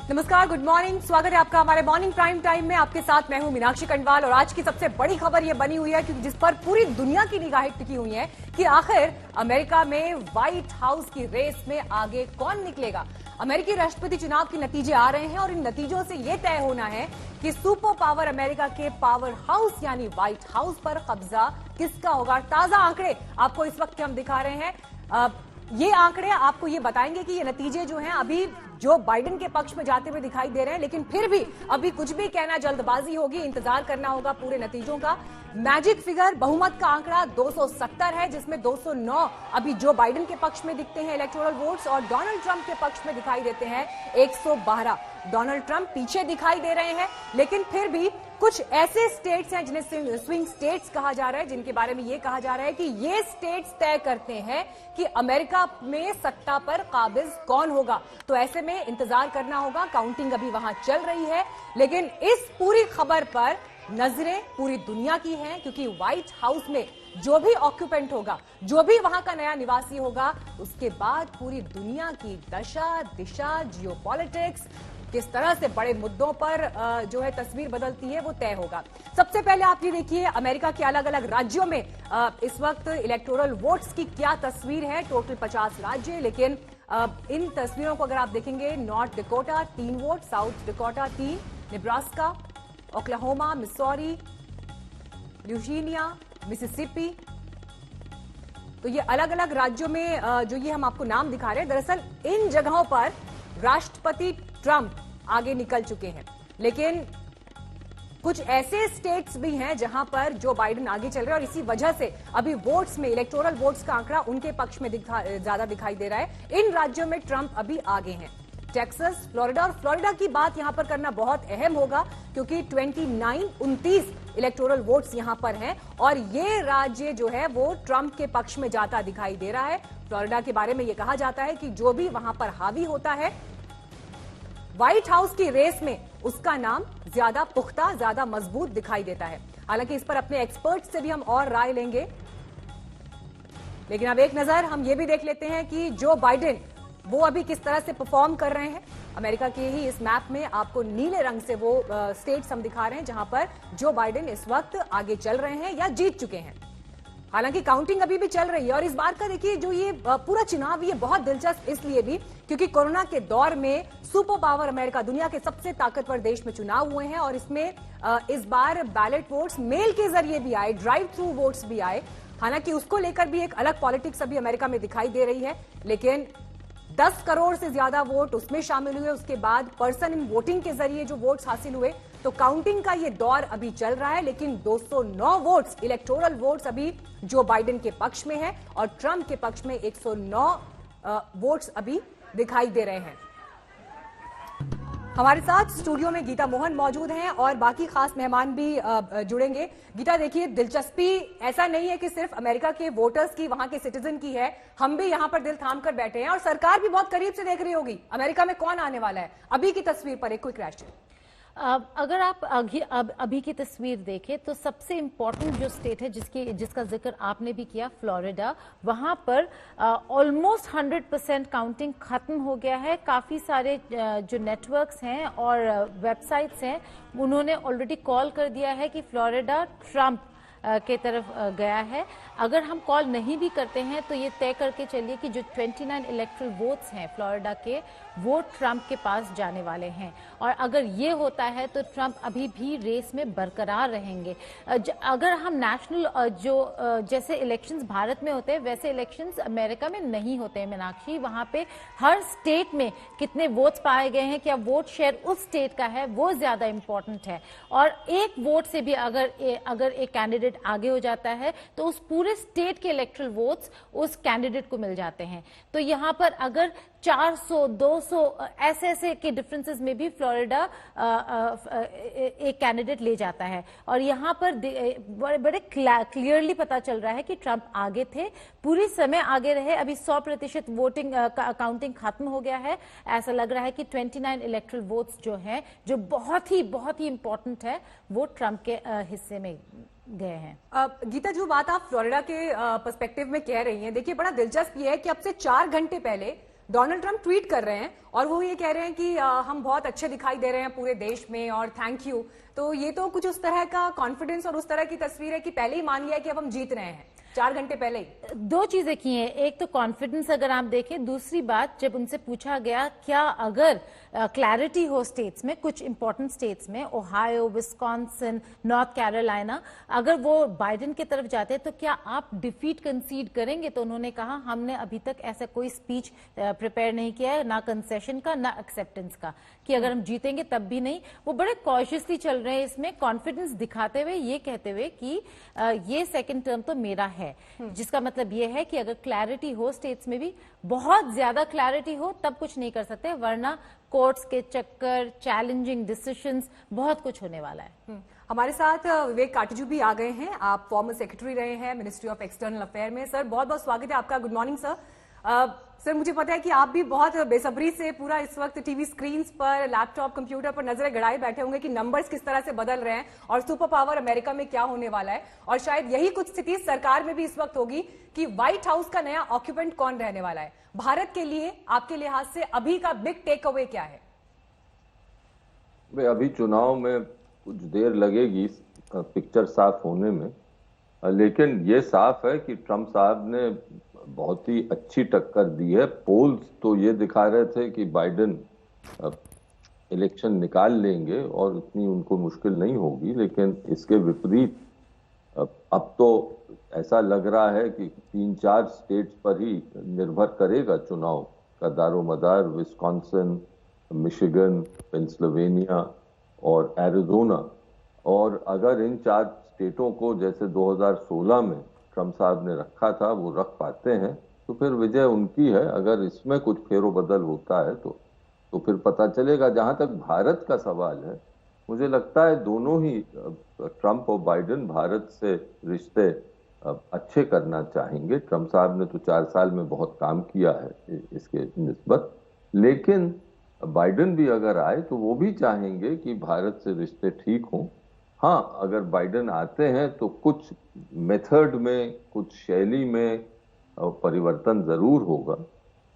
नमस्कार, good morning. स्वागत है आपका हमारे मॉर्निंग प्राइम टाइम में। आपके साथ मैं हूं मीनाक्षी कंडवाल और आज की सबसे बड़ी खबर यह बनी हुई है क्योंकि जिस पर पूरी दुनिया की निगाहें टिकी हुई हैं कि आखिर अमेरिका में व्हाइट हाउस की रेस में आगे कौन निकलेगा। अमेरिकी राष्ट्रपति चुनाव के नतीजे आ रहे हैं और इन नतीजों से यह तय होना है कि सुपर पावर अमेरिका के पावर हाउस यानी व्हाइट हाउस पर कब्जा किसका होगा। ताजा आंकड़े आपको इस वक्त हम दिखा रहे हैं। ये आंकड़े आपको ये बताएंगे कि ये नतीजे जो हैं अभी जो बाइडेन के पक्ष में जाते हुए दिखाई दे रहे हैं, लेकिन फिर भी अभी कुछ भी कहना जल्दबाजी होगी। इंतजार करना होगा पूरे नतीजों का। मैजिक फिगर बहुमत का आंकड़ा 270 है, जिसमें 209 अभी जो बाइडेन के पक्ष में दिखते हैं इलेक्टोरल वोट्स और डोनाल्ड ट्रंप के पक्ष में दिखाई देते हैं 112। डोनाल्ड ट्रंप पीछे दिखाई दे रहे हैं, लेकिन फिर भी कुछ ऐसे स्टेट्स हैं जिन्हें स्विंग स्टेट्स कहा जा रहा है, जिनके बारे में यह कहा जा रहा है कि ये स्टेट्स तय करते हैं कि अमेरिका में सत्ता पर काबिज कौन होगा। तो ऐसे में इंतजार करना होगा। काउंटिंग अभी वहां चल रही है, लेकिन इस पूरी खबर पर नजरें पूरी दुनिया की हैं क्योंकि व्हाइट हाउस में जो भी ऑक्यूपेंट होगा, जो भी वहां का नया निवासी होगा, उसके बाद पूरी दुनिया की दशा दिशा, जियोपॉलिटिक्स, किस तरह से बड़े मुद्दों पर जो है तस्वीर बदलती है वो तय होगा। सबसे पहले आप ये देखिए अमेरिका के अलग अलग राज्यों में इस वक्त इलेक्टोरल वोट्स की क्या तस्वीर है। टोटल 50 राज्य, लेकिन इन तस्वीरों को अगर आप देखेंगे, North Dakota 3 vote, South Dakota 3, Nebraska, Oklahoma, Missouri, Louisiana, Mississippi. तो ये अलग अलग राज्यों में जो ये हम आपको नाम दिखा रहे हैं, दरअसल इन जगहों पर राष्ट्रपति ट्रंप आगे निकल चुके हैं, लेकिन कुछ ऐसे स्टेट्स भी हैं जहां पर जो बाइडेन आगे चल रहे हैं और इसी वजह से अभी वोट्स में इलेक्टोरल वोट्स का आंकड़ा उनके पक्ष में ज्यादा दिखाई दे रहा है। इन राज्यों में ट्रंप अभी आगे हैं। टेक्सास, फ्लोरिडा, और फ्लोरिडा की बात यहां पर करना बहुत अहम होगा क्योंकि 29 इलेक्टोरल वोट्स यहां पर हैं और ये राज्य जो है वो ट्रंप के पक्ष में जाता दिखाई दे रहा है। फ्लोरिडा के बारे में यह कहा जाता है कि जो भी वहां पर हावी होता है व्हाइट हाउस की रेस में, उसका नाम ज्यादा पुख्ता, ज्यादा मजबूत दिखाई देता है। हालांकि इस पर अपने एक्सपर्ट से भी हम और राय लेंगे, लेकिन अब एक नजर हम ये भी देख लेते हैं कि जो बाइडेन वो अभी किस तरह से परफॉर्म कर रहे हैं। अमेरिका के ही इस मैप में आपको नीले रंग से वो स्टेट्स हम दिखा रहे हैं जहां पर जो बाइडेन इस वक्त आगे चल रहे हैं या जीत चुके हैं। हालांकि काउंटिंग अभी भी चल रही है और इस बार का देखिए जो ये पूरा चुनाव ये बहुत दिलचस्प इसलिए भी क्योंकि कोरोना के दौर में सुपर पावर अमेरिका, दुनिया के सबसे ताकतवर देश में चुनाव हुए हैं और इसमें इस बार बैलेट वोट्स मेल के जरिए भी आए, ड्राइव थ्रू वोट्स भी आए। हालांकि उसको लेकर भी एक अलग पॉलिटिक्स अभी अमेरिका में दिखाई दे रही है, लेकिन 10 करोड़ से ज्यादा वोट उसमें शामिल हुए। उसके बाद पर्सन इन वोटिंग के जरिए जो वोट्स हासिल हुए, तो काउंटिंग का ये दौर अभी चल रहा है, लेकिन 209 वोट्स, इलेक्टोरल वोट्स अभी जो बाइडेन के पक्ष में है और ट्रंप के पक्ष में 109 वोट्स अभी दिखाई दे रहे हैं। हमारे साथ स्टूडियो में गीता मोहन मौजूद हैं और बाकी खास मेहमान भी जुड़ेंगे। गीता, देखिए दिलचस्पी ऐसा नहीं है कि सिर्फ अमेरिका के वोटर्स की, वहां के सिटीजन की है, हम भी यहां पर दिल थाम कर बैठे हैं और सरकार भी बहुत करीब से देख रही होगी अमेरिका में कौन आने वाला है। अभी की तस्वीर पर एक क्विक रिएक्शन। अगर आप अभी की तस्वीर देखें तो सबसे इम्पोर्टेंट जो स्टेट है जिसका जिक्र आपने भी किया, फ्लोरिडा, वहां पर ऑलमोस्ट 100% काउंटिंग खत्म हो गया है। काफी सारे जो नेटवर्क्स हैं और वेबसाइट्स हैं उन्होंने ऑलरेडी कॉल कर दिया है कि फ्लोरिडा ट्रंप के तरफ गया है। अगर हम कॉल नहीं भी करते हैं तो ये तय करके चलिए कि जो 29 इलेक्टोरल वोट्स हैं फ्लोरिडा के, वो ट्रंप के पास जाने वाले हैं और अगर ये होता है तो ट्रंप अभी भी रेस में बरकरार रहेंगे। अगर हम नेशनल जैसे इलेक्शंस भारत में होते हैं वैसे इलेक्शंस अमेरिका में नहीं होते हैं मीनाक्षी। वहां पे हर स्टेट में कितने वोट्स पाए गए हैं, क्या वोट शेयर उस स्टेट का है, वो ज्यादा इंपॉर्टेंट है। और एक वोट से भी अगर एक कैंडिडेट आगे हो जाता है तो उस पूरे स्टेट के इलेक्टोरल वोट्स उस कैंडिडेट को मिल जाते हैं। तो यहां पर अगर 400, 200 ऐसे के डिफरेंसेस में भी फ्लोरिडा एक कैंडिडेट ले जाता है और यहां पर बड़े क्लियरली पता चल रहा है कि ट्रंप आगे थे, पूरी समय आगे रहे। अभी 100% वोटिंग काउंटिंग खत्म हो गया है। ऐसा लग रहा है कि 29 इलेक्टोरल वोट्स जो हैं, जो बहुत ही इंपॉर्टेंट है, वो ट्रंप के हिस्से में गए हैं। गीता, जो बात आप फ्लोरिडा के पर्सपेक्टिव में कह रही हैं, देखिए बड़ा दिलचस्प ये है कि अब से 4 घंटे पहले डोनाल्ड ट्रंप ट्वीट कर रहे हैं और वो ये कह रहे हैं कि हम बहुत अच्छे दिखाई दे रहे हैं पूरे देश में और थैंक यू। तो ये तो कुछ उस तरह का कॉन्फिडेंस और उस तरह की तस्वीर है कि पहले ही मान लिया कि अब हम जीत रहे हैं 4 घंटे पहले ही। दो चीजें की हैं, एक तो कॉन्फिडेंस अगर आप देखें, दूसरी बात जब उनसे पूछा गया क्या अगर क्लैरिटी हो स्टेट्स में, कुछ इंपॉर्टेंट स्टेट्स में, ओहायो, विस्कॉन्सिन, नॉर्थ कैरोलिना, अगर वो बाइडेन की तरफ जाते हैं तो क्या आप डिफीट कंसीड करेंगे? तो उन्होंने कहा हमने अभी तक ऐसा कोई स्पीच प्रिपेयर नहीं किया है, ना कंसेशन का ना एक्सेप्टेंस का, कि अगर हम जीतेंगे तब भी नहीं। वो बड़े कॉशियसली चल रहे हैं इसमें, कॉन्फिडेंस दिखाते हुए, ये कहते हुए कि ये सेकेंड टर्म तो मेरा है, जिसका मतलब ये है कि अगर क्लैरिटी हो स्टेट्स में भी, बहुत ज्यादा क्लैरिटी हो, तब कुछ नहीं कर सकते, वरना कोर्ट्स के चक्कर, चैलेंजिंग डिसीजंस, बहुत कुछ होने वाला है। हमारे साथ विवेक काटजू भी आ गए हैं। आप फॉर्मर सेक्रेटरी रहे हैं मिनिस्ट्री ऑफ एक्सटर्नल अफेयर में। सर बहुत बहुत स्वागत है आपका। Good morning sir. सर मुझे पता है कि आप भी बहुत बेसब्री से पूरा इस वक्त टीवी स्क्रीन पर, लैपटॉप, कंप्यूटर पर नजरें गड़ाए बैठे होंगे कि नंबर्स किस तरह से बदल रहे हैं और सुपर पावर अमेरिका में क्या होने वाला है। और शायद यही कुछ स्थिति सरकार में भी इस वक्त होगी कि व्हाइट हाउस का नया ऑक्यूपेंट कौन रहने वाला है। भारत के लिए आपके लिहाज से अभी का बिग टेक अवे क्या है? अभी चुनाव में कुछ देर लगेगी पिक्चर साफ होने में, लेकिन ये साफ है कि ट्रंप साहब ने बहुत ही अच्छी टक्कर दी है। पोल्स तो ये दिखा रहे थे कि बाइडेन इलेक्शन निकाल लेंगे और उतनी उनको मुश्किल नहीं होगी, लेकिन इसके विपरीत अब तो ऐसा लग रहा है कि 3-4 स्टेट्स पर ही निर्भर करेगा चुनाव का दारोमदार। विस्कॉन्सिन, मिशिगन, पेंसिल्वेनिया और एरिजोना। और अगर इन 4 स्टेटों को जैसे 2016 में ट्रंप साहब ने रखा था वो रख पाते हैं तो फिर विजय उनकी है। अगर इसमें कुछ फेरोबदल होता है तो फिर पता चलेगा। जहां तक भारत का सवाल है, मुझे लगता है दोनों ही ट्रंप और बाइडेन भारत से रिश्ते अच्छे करना चाहेंगे। ट्रंप साहब ने तो 4 साल में बहुत काम किया है इसके निस्बत, लेकिन बाइडेन भी अगर आए तो वो भी चाहेंगे कि भारत से रिश्ते ठीक हों। हाँ, अगर बाइडेन आते हैं तो कुछ मेथड में, कुछ शैली में परिवर्तन जरूर होगा,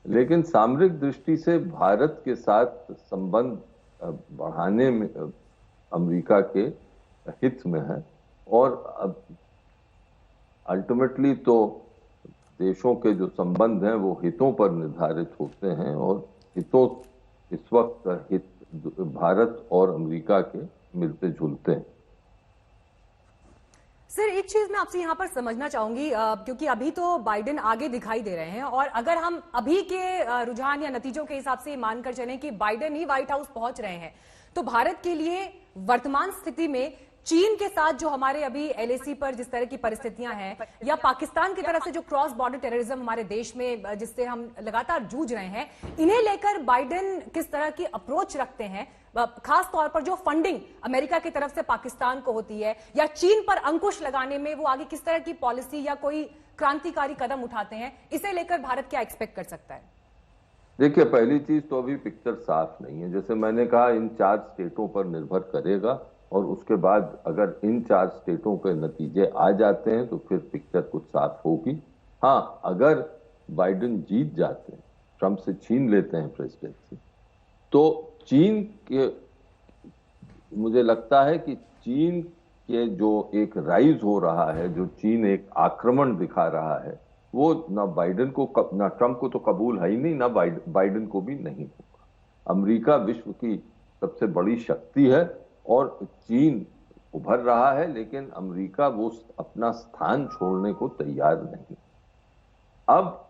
लेकिन सामरिक दृष्टि से भारत के साथ संबंध बढ़ाने में अमेरिका के हित में है। और अल्टीमेटली तो देशों के जो संबंध हैं वो हितों पर निर्धारित होते हैं, और हितों इस वक्त हित भारत और अमेरिका के मिलते जुलते हैं। सर एक चीज मैं आपसे यहाँ पर समझना चाहूंगी, क्योंकि अभी तो बाइडेन आगे दिखाई दे रहे हैं और अगर हम अभी के रुझान या नतीजों के हिसाब से मानकर चलें कि बाइडेन ही व्हाइट हाउस पहुंच रहे हैं, तो भारत के लिए वर्तमान स्थिति में चीन के साथ जो हमारे अभी एलएसी पर जिस तरह की परिस्थितियां हैं, या पाकिस्तान की तरफ से जो क्रॉस बॉर्डर टेररिज्म हमारे देश में जिससे हम लगातार जूझ रहे हैं, इन्हें लेकर बाइडेन किस तरह की अप्रोच रखते हैं? खास तौर पर जो फंडिंग अमेरिका की तरफ से पाकिस्तान को होती है या चीन पर अंकुश लगाने में वो आगे किस तरह की पॉलिसी या कोई क्रांतिकारी कदम उठाते हैं, इसे लेकर भारत क्या एक्सपेक्ट कर सकता है? देखिए, पहली चीज तो अभी पिक्चर साफ नहीं है। जैसे मैंने कहा, इन 4 स्टेटों पर निर्भर करेगा और उसके बाद अगर इन 4 स्टेटों के नतीजे आ जाते हैं तो फिर पिक्चर कुछ साफ होगी। हाँ, अगर बाइडेन जीत जाते हैं, ट्रंप से छीन लेते हैं प्रेसिडेंसी, तो चीन के, मुझे लगता है कि चीन के जो एक राइज हो रहा है, जो चीन एक आक्रमण दिखा रहा है, वो ना बाइडेन को ना ट्रंप को तो कबूल है ही नहीं, ना बाइडेन को भी नहीं होगा। अमेरिका विश्व की सबसे बड़ी शक्ति है और चीन उभर रहा है, लेकिन अमेरिका वो अपना स्थान छोड़ने को तैयार नहीं। अब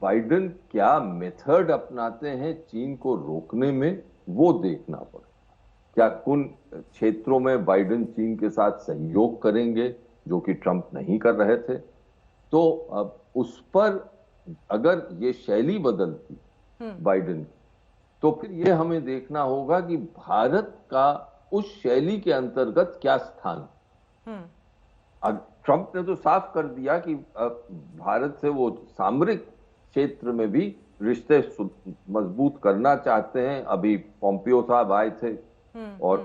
बाइडेन क्या मेथड अपनाते हैं चीन को रोकने में, वो देखना पड़ेगा। क्या कुन क्षेत्रों में बाइडेन चीन के साथ सहयोग करेंगे जो कि ट्रंप नहीं कर रहे थे? तो अब उस पर अगर ये शैली बदलती बाइडेन की, तो फिर ये हमें देखना होगा कि भारत का उस शैली के अंतर्गत क्या स्थान। ट्रंप ने तो साफ कर दिया कि भारत से वो सामरिक क्षेत्र में भी रिश्ते मजबूत करना चाहते हैं। अभी पोम्पियो साहब आए थे और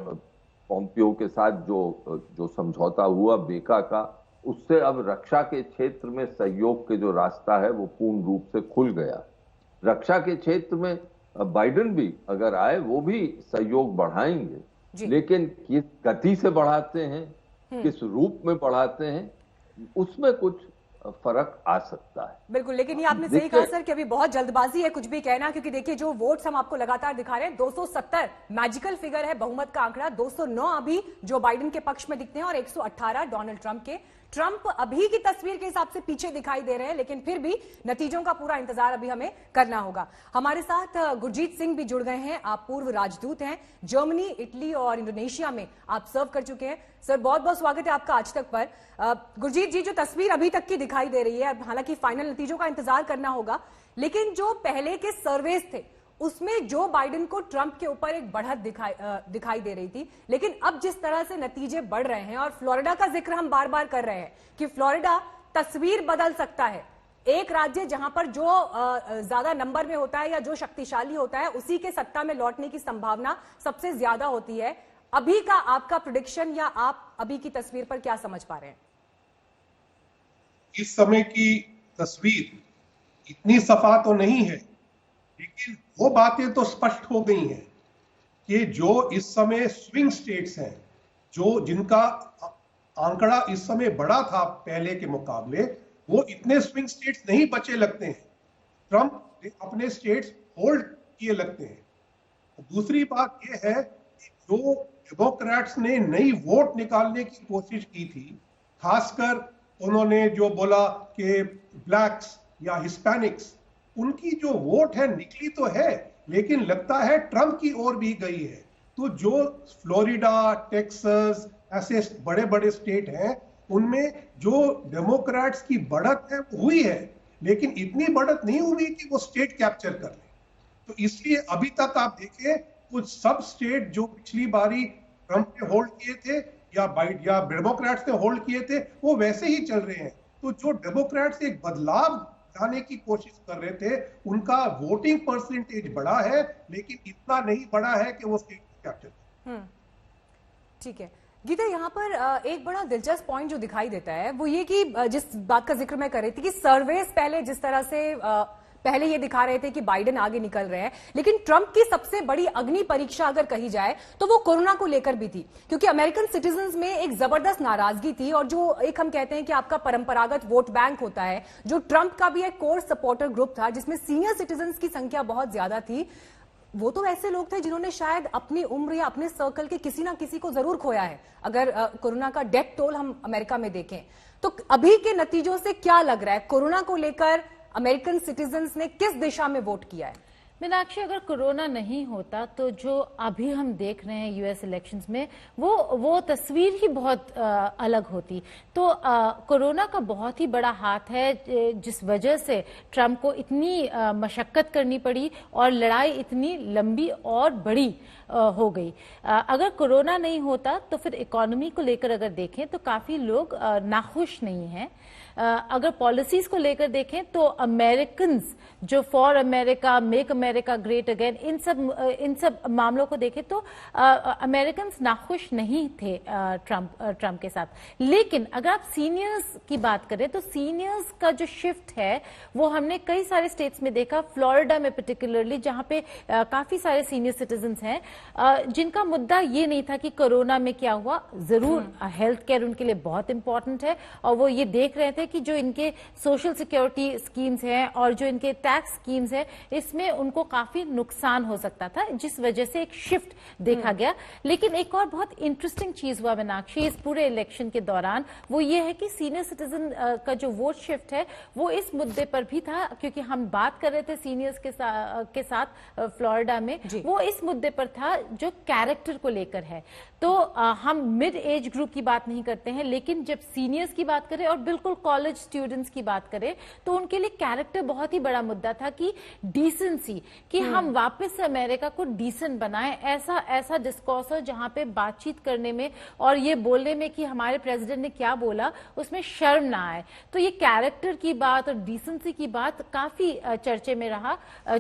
पोम्पियो के साथ जो समझौता हुआ बेका का, उससे अब रक्षा के क्षेत्र में सहयोग के जो रास्ता है वो पूर्ण रूप से खुल गया। रक्षा के क्षेत्र में बाइडेन भी अगर आए वो भी सहयोग बढ़ाएंगे, लेकिन किस गति से बढ़ाते हैं, किस रूप में बढ़ाते हैं, उसमें कुछ फर्क आ सकता है। बिल्कुल, लेकिन ये आपने सही कहा सर कि अभी बहुत जल्दबाजी है कुछ भी कहना, क्योंकि देखिए जो वोट्स हम आपको लगातार दिखा रहे हैं 270 मैजिकल फिगर है बहुमत का आंकड़ा, 209 अभी जो बाइडेन के पक्ष में दिखते हैं और 118 डोनाल्ड ट्रंप के। ट्रंप अभी की तस्वीर के हिसाब से पीछे दिखाई दे रहे हैं, लेकिन फिर भी नतीजों का पूरा इंतजार अभी हमें करना होगा। हमारे साथ गुरजीत सिंह भी जुड़ गए हैं, आप पूर्व राजदूत हैं, जर्मनी, इटली और इंडोनेशिया में आप सर्व कर चुके हैं। सर बहुत बहुत स्वागत है आपका आज तक पर। गुरजीत जी, जो तस्वीर अभी तक की दिखाई दे रही है, हालांकि फाइनल नतीजों का इंतजार करना होगा, लेकिन जो पहले के सर्वेस थे उसमें जो बाइडेन को ट्रंप के ऊपर एक बढ़त दिखाई दे रही थी, लेकिन अब जिस तरह से नतीजे बढ़ रहे हैं, और फ्लोरिडा का जिक्र हम बार बार कर रहे हैं कि फ्लोरिडा तस्वीर बदल सकता है। एक राज्य जहां पर जो ज्यादा नंबर में होता है या जो शक्तिशाली होता है उसी के सत्ता में लौटने की संभावना सबसे ज्यादा होती है। अभी का आपका प्रेडिक्शन या आप अभी की तस्वीर पर क्या समझ पा रहे हैं? इस समय की तस्वीर इतनी सफा तो नहीं है, लेकिन वो बातें तो स्पष्ट हो गई हैं कि जो इस समय स्विंग स्टेट्स हैं, जो जिनका आंकड़ा इस समय बड़ा था पहले के मुकाबले, वो इतने स्विंग स्टेट्स नहीं बचे लगते हैं। ट्रंप अपने स्टेट्स होल्ड किए लगते हैं। दूसरी बात यह है कि जो डेमोक्रेट्स ने नई वोट निकालने की कोशिश की थी, खासकर उन्होंने जो बोला कि ब्लैक्स या हिस्पैनिक्स, उनकी जो वोट है निकली तो है, लेकिन लगता है ट्रंप की ओर भी गई है। तो जो फ्लोरिडा, टेक्सास ऐसे बड़े बड़े स्टेट हैं, उनमें जो डेमोक्रेट्स की बढ़त है हुई है, लेकिन इतनी बढ़त नहीं हुई कि वो स्टेट कैप्चर कर ले। तो इसलिए अभी तक आप देखें, कुछ सब स्टेट जो पिछली बारी ट्रंप ने होल्ड किए थे या डेमोक्रेट्स ने होल्ड किए थे, वो वैसे ही चल रहे हैं। तो जो डेमोक्रेट्स एक बदलाव लाने की कोशिश कर रहे थे, उनका वोटिंग परसेंटेज बढ़ा है, लेकिन इतना नहीं बढ़ा है कि वो स्टेट कैप्चर। ठीक है गीता, यहाँ पर एक बड़ा दिलचस्प पॉइंट जो दिखाई देता है वो ये कि जिस बात का जिक्र मैं कर रही थी कि सर्वेस पहले जिस तरह से पहले ये दिखा रहे थे कि बाइडेन आगे निकल रहे हैं, लेकिन ट्रंप की सबसे बड़ी अग्नि परीक्षा अगर कही जाए तो वो कोरोना को लेकर भी थी, क्योंकि अमेरिकन सिटीजन्स में एक जबरदस्त नाराजगी थी। और जो एक हम कहते हैं कि आपका परंपरागत वोट बैंक होता है, जो ट्रंप का भी एक कोर सपोर्टर ग्रुप था जिसमें सीनियर सिटीजन्स की संख्या बहुत ज्यादा थी, वो तो ऐसे लोग थे जिन्होंने शायद अपनी उम्र या अपने सर्कल के किसी ना किसी को जरूर खोया है। अगर कोरोना का डेथ टोल हम अमेरिका में देखें तो अभी के नतीजों से क्या लग रहा है, कोरोना को लेकर अमेरिकन सिटीजन्स ने किस दिशा में वोट किया है? मीनाक्षी, अगर कोरोना नहीं होता तो जो अभी हम देख रहे हैं यूएस इलेक्शंस में, वो तस्वीर ही बहुत अलग होती। तो कोरोना का बहुत ही बड़ा हाथ है, जिस वजह से ट्रंप को इतनी मशक्कत करनी पड़ी और लड़ाई इतनी लंबी और बड़ी हो गई। अगर कोरोना नहीं होता तो फिर इकोनॉमी को लेकर अगर देखें तो काफी लोग नाखुश नहीं हैं। अगर पॉलिसीज को लेकर देखें तो अमेरिकन्स जो for America, make America great again, इन सब मामलों को देखें तो अमेरिकन्स नाखुश नहीं थे ट्रंप के साथ। लेकिन अगर आप सीनियर्स की बात करें तो सीनियर्स का जो शिफ्ट है वो हमने कई सारे स्टेट्स में देखा, फ्लोरिडा में पर्टिकुलरली, जहां पे काफी सारे सीनियर सिटीजन्स हैं जिनका मुद्दा ये नहीं था कि कोरोना में क्या हुआ। जरूर हेल्थ केयर उनके लिए बहुत इंपॉर्टेंट है और वो ये देख रहे थे कि जो इनके सोशल सिक्योरिटी स्कीम्स हैं और जो इनके टैक्स स्कीम्स हैं, इसमें उनको काफी नुकसान हो सकता था, जिस वजह से एक शिफ्ट देखा गया। लेकिन एक और बहुत इंटरेस्टिंग चीज हुआ मीनाक्षी इस पूरे इलेक्शन के दौरान, वो ये है कि सीनियर सिटीजन का जो वोट शिफ्ट है वो इस मुद्दे पर भी था, क्योंकि हम बात कर रहे थे सीनियर्स के साथ फ्लोरिडा में, वो इस मुद्दे पर था जो कैरेक्टर को लेकर है। तो हम मिड एज ग्रुप की बात नहीं करते हैं, लेकिन जब सीनियर्स की बात करें और बिल्कुल कॉलेज स्टूडेंट्स की बात करें तो उनके लिए कैरेक्टर बहुत ही बड़ा मुद्दा था कि डिसेंसी, कि हम वापस से अमेरिका को डिसेंट बनाएं, ऐसा डिस्कोर्स हो जहां पे बातचीत करने में और ये बोलने में कि हमारे प्रेसिडेंट ने क्या बोला उसमें शर्म ना आए। तो ये कैरेक्टर की बात और डिसेंसी की बात काफी चर्चे में रहा।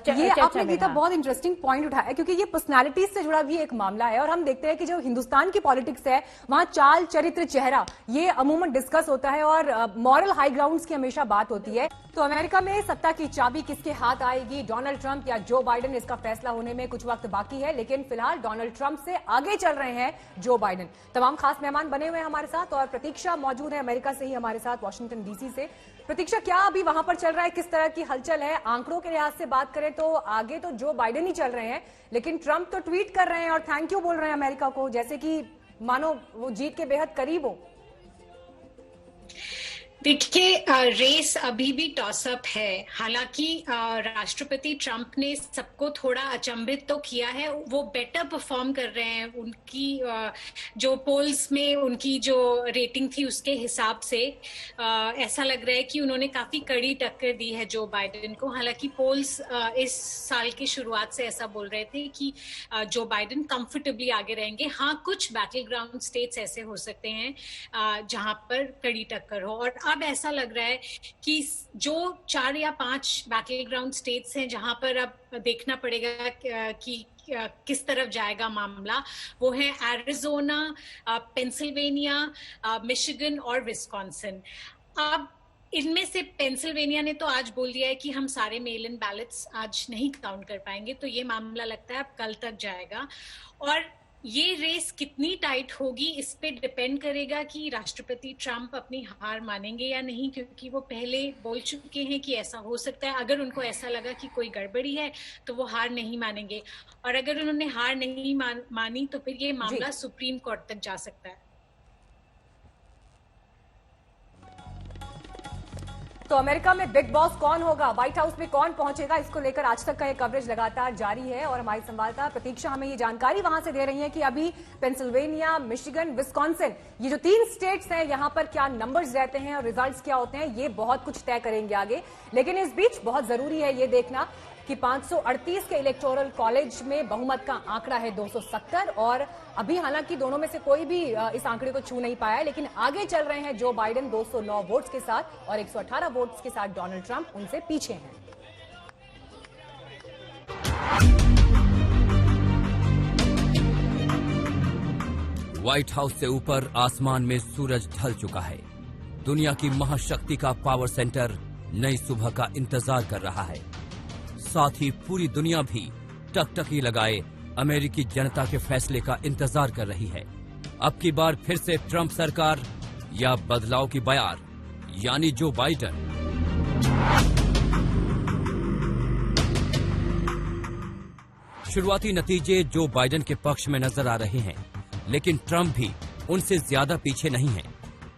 ये आपने गीता बहुत इंटरेस्टिंग पॉइंट उठाया, क्योंकि ये पर्सनालिटीज से जुड़ा भी एक मामला है और हम देखते हैं कि जो हिंदुस्तान की पॉलिटिक्स है वहां चाल, चरित्र, चेहरा ये अमूमन डिस्कस होता है और मॉरल हाई ग्राउंड्स की हमेशा बात होती है। तो अमेरिका में सत्ता की चाबी किसके हाथ आएगी, डोनाल्ड ट्रंप या जो बाइडेन, इसका फैसला होने में कुछ वक्त बाकी है, लेकिन फिलहाल डोनाल्ड ट्रंप से आगे चल रहे हैं जो बाइडेन। तमाम खास मेहमान बने हुए हैं हमारे साथ और प्रतीक्षा मौजूद है अमेरिका से ही हमारे साथ, वॉशिंगटन डीसी से। प्रतीक्षा, क्या अभी वहां पर चल रहा है, किस तरह की हलचल है? आंकड़ों के लिहाज से बात करें तो आगे तो जो बाइडेन ही चल रहे हैं, लेकिन ट्रंप तो ट्वीट कर रहे हैं और थैंक यू बोल रहे हैं अमेरिका को, जैसे कि मानो वो जीत के बेहद करीब हो। देखिए, रेस अभी भी टॉसअप है। हालांकि राष्ट्रपति ट्रंप ने सबको थोड़ा अचंभित तो किया है, वो बेटर परफॉर्म कर रहे हैं। उनकी जो पोल्स में उनकी जो रेटिंग थी उसके हिसाब से ऐसा लग रहा है कि उन्होंने काफी कड़ी टक्कर दी है जो बाइडेन को। हालांकि पोल्स इस साल की शुरुआत से ऐसा बोल रहे थे कि जो बाइडेन कंफर्टेबली आगे रहेंगे। हाँ, कुछ बैटल ग्राउंड स्टेट्स ऐसे हो सकते हैं जहां पर कड़ी टक्कर हो, और अब ऐसा लग रहा है कि जो 4 या 5 बैटल ग्राउंड स्टेट्स हैं जहां पर अब देखना पड़ेगा कि किस तरफ जाएगा मामला, वो है एरिजोना, पेंसिल्वेनिया, मिशिगन और विस्कॉन्सिन। अब इनमें से पेंसिल्वेनिया ने तो आज बोल दिया है कि हम सारे मेल इन बैलेट्स आज नहीं काउंट कर पाएंगे, तो ये मामला लगता है अब कल तक जाएगा। और ये रेस कितनी टाइट होगी इस पे डिपेंड करेगा कि राष्ट्रपति ट्रंप अपनी हार मानेंगे या नहीं, क्योंकि वो पहले बोल चुके हैं कि ऐसा हो सकता है। अगर उनको ऐसा लगा कि कोई गड़बड़ी है तो वो हार नहीं मानेंगे, और अगर उन्होंने हार नहीं मानी तो फिर ये मामला सुप्रीम कोर्ट तक जा सकता है। तो अमेरिका में बिग बॉस कौन होगा, व्हाइट हाउस में कौन पहुंचेगा, इसको लेकर आज तक का ये कवरेज लगातार जारी है और हमारी संवाददाता प्रतीक्षा हमें ये जानकारी वहां से दे रही है कि अभी पेंसिल्वेनिया, मिशिगन, विस्कॉन्सिन, ये जो 3 स्टेट्स हैं, यहां पर क्या नंबर्स रहते हैं और रिजल्ट्स क्या होते हैं, ये बहुत कुछ तय करेंगे आगे। लेकिन इस बीच बहुत जरूरी है ये देखना कि 538 के इलेक्टोरल कॉलेज में बहुमत का आंकड़ा है 270, और अभी हालांकि दोनों में से कोई भी इस आंकड़े को छू नहीं पाया है, लेकिन आगे चल रहे हैं जो बाइडेन 209 वोट्स के साथ और 118 वोट्स के साथ डोनाल्ड ट्रंप उनसे पीछे हैं। व्हाइट हाउस से ऊपर आसमान में सूरज ढल चुका है। दुनिया की महाशक्ति का पावर सेंटर नई सुबह का इंतजार कर रहा है। साथ ही पूरी दुनिया भी टकटकी लगाए अमेरिकी जनता के फैसले का इंतजार कर रही है। अब की बार फिर से ट्रंप सरकार या बदलाव की बयार, यानी जो बाइडेन। शुरुआती नतीजे जो बाइडेन के पक्ष में नजर आ रहे हैं, लेकिन ट्रंप भी उनसे ज्यादा पीछे नहीं है।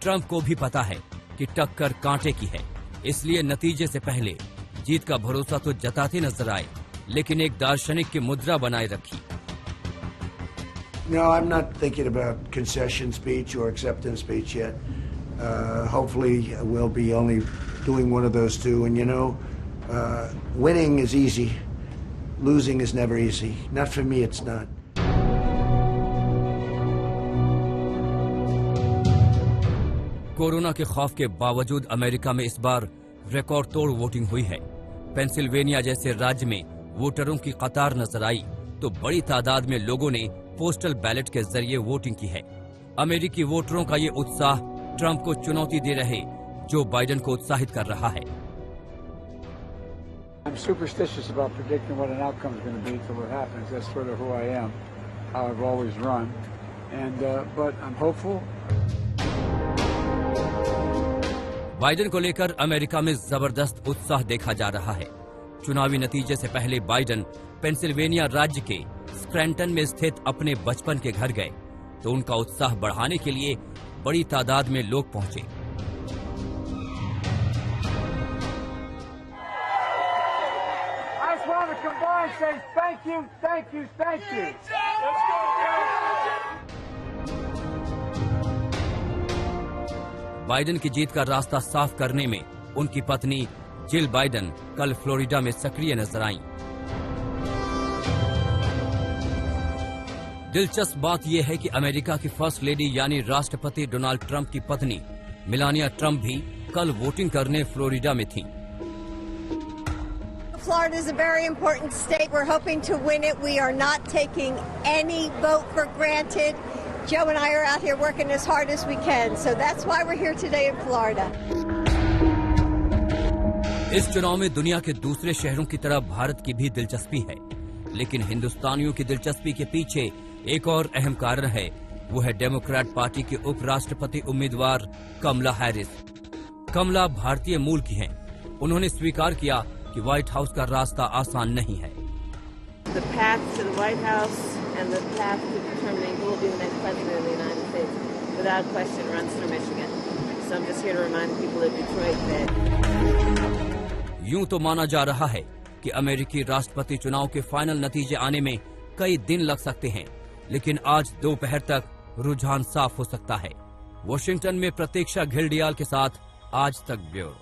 ट्रंप को भी पता है कि टक्कर कांटे की है, इसलिए नतीजे से पहले जीत का भरोसा तो जताते नजर आए, लेकिन एक दार्शनिक की मुद्रा बनाए रखी। No, I'm not thinking about concession speech or acceptance speech yet. Hopefully we'll be only doing one of those two. And you know, winning is easy. Losing is never easy. Not for me, it's not. Corona के खौफ के बावजूद America में इस बार record तोड़ voting हुई है। Pennsylvania जैसे राज्य में वोटरों की कतार नजर आई तो बड़ी तादाद में लोगों ने पोस्टल बैलेट के जरिए वोटिंग की है। अमेरिकी वोटरों का ये उत्साह ट्रंप को चुनौती दे रहे जो बाइडेन को उत्साहित कर रहा है। I'm superstitious about predicting what an outcome is going to be till it happens. That's sort of who I am, how I've always run, and but I'm hopeful. Biden को लेकर America में जबरदस्त उत्साह देखा जा रहा है। चुनावी नतीजे से पहले बाइडेन पेंसिल्वेनिया राज्य के स्क्रैंटन में स्थित अपने बचपन के घर गए तो उनका उत्साह बढ़ाने के लिए बड़ी तादाद में लोग पहुंचे। I just want to combine, say thank you, thank you, thank you. Biden की जीत का रास्ता साफ करने में उनकी पत्नी जिल बाइडेन कल फ्लोरिडा में सक्रिय नजर आईं। दिलचस्प बात यह है कि अमेरिका की फर्स्ट लेडी यानी राष्ट्रपति डोनाल्ड ट्रंप की पत्नी मेलानिया ट्रंप भी कल वोटिंग करने फ्लोरिडा में थीं। Florida is a very important state. We're hoping to win it. We are not taking any vote for granted. Joe and I are out here working as hard as we can. So that's why we're here today in Florida. इस चुनाव में दुनिया के दूसरे शहरों की तरह भारत की भी दिलचस्पी है, लेकिन हिंदुस्तानियों की दिलचस्पी के पीछे एक और अहम कारण है। वो है डेमोक्रेट पार्टी की उपराष्ट्रपति उम्मीदवार कमला हैरिस। कमला भारतीय मूल की हैं। उन्होंने स्वीकार किया कि व्हाइट हाउस का रास्ता आसान नहीं है। The path to the White House and the path to determining who will be the next president of the United States, without question, runs through Michigan. So I'm just here to remind people of Detroit that. यूं तो माना जा रहा है कि अमेरिकी राष्ट्रपति चुनाव के फाइनल नतीजे आने में कई दिन लग सकते हैं, लेकिन आज दोपहर तक रुझान साफ हो सकता है। वॉशिंगटन में प्रतीक्षा घिल्डियाल के साथ आज तक ब्यूरो।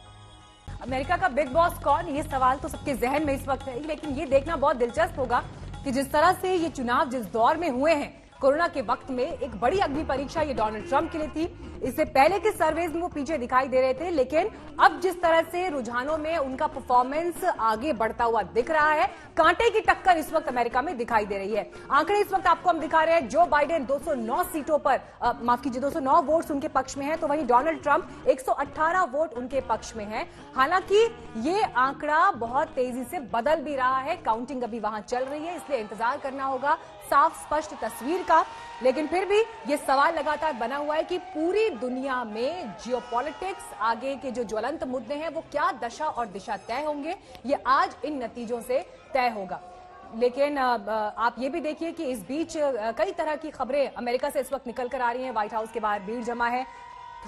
अमेरिका का बिग बॉस कौन, ये सवाल तो सबके जहन में इस वक्त है, लेकिन ये देखना बहुत दिलचस्प होगा कि जिस तरह से ये चुनाव जिस दौर में हुए हैं, कोरोना के वक्त में एक बड़ी अग्नि परीक्षा ये डोनाल्ड ट्रंप के लिए थी। इससे पहले के सर्वेज में वो पीछे दिखाई दे रहे थे, लेकिन अब जिस तरह से रुझानों में उनका परफॉर्मेंस आगे बढ़ता हुआ दिख रहा है, कांटे की टक्कर इस वक्त अमेरिका में दिखाई दे रही है। आंकड़े इस वक्त आपको हम दिखा रहे हैं। जो बाइडेन 209 सीटों पर, माफ कीजिए, 209 वोट्स उनके पक्ष में है, तो वहीं डोनाल्ड ट्रंप 118 वोट उनके पक्ष में है। हालांकि ये आंकड़ा बहुत तेजी से बदल भी रहा है, काउंटिंग अभी वहां चल रही है, इसलिए इंतजार करना होगा साफ स्पष्ट तस्वीर का। लेकिन फिर भी ये सवाल लगातार बना हुआ है कि पूरी दुनिया में जियोपॉलिटिक्स, आगे के जो ज्वलंत मुद्दे हैं, वो क्या दशा और दिशा तय होंगे, ये आज इन नतीजों से तय होगा। लेकिन आप ये भी देखिए कि इस बीच कई तरह की खबरें अमेरिका से इस वक्त निकल कर आ रही हैं। व्हाइट हाउस के बाहर भीड़ जमा है।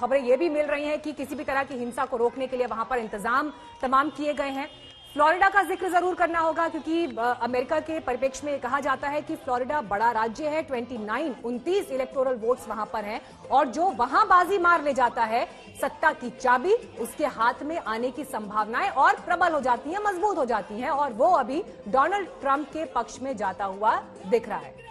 खबरें ये भी मिल रही हैं कि किसी भी तरह की हिंसा को रोकने के लिए वहां पर इंतजाम तमाम किए गए हैं। फ्लोरिडा का जिक्र जरूर करना होगा, क्योंकि अमेरिका के परिप्रेक्ष्य में कहा जाता है कि फ्लोरिडा बड़ा राज्य है। 29 इलेक्टोरल वोट्स वहां पर हैं, और जो वहां बाजी मार ले जाता है, सत्ता की चाबी उसके हाथ में आने की संभावनाएं और प्रबल हो जाती हैं, मजबूत हो जाती हैं, और वो अभी डोनाल्ड ट्रंप के पक्ष में जाता हुआ दिख रहा है।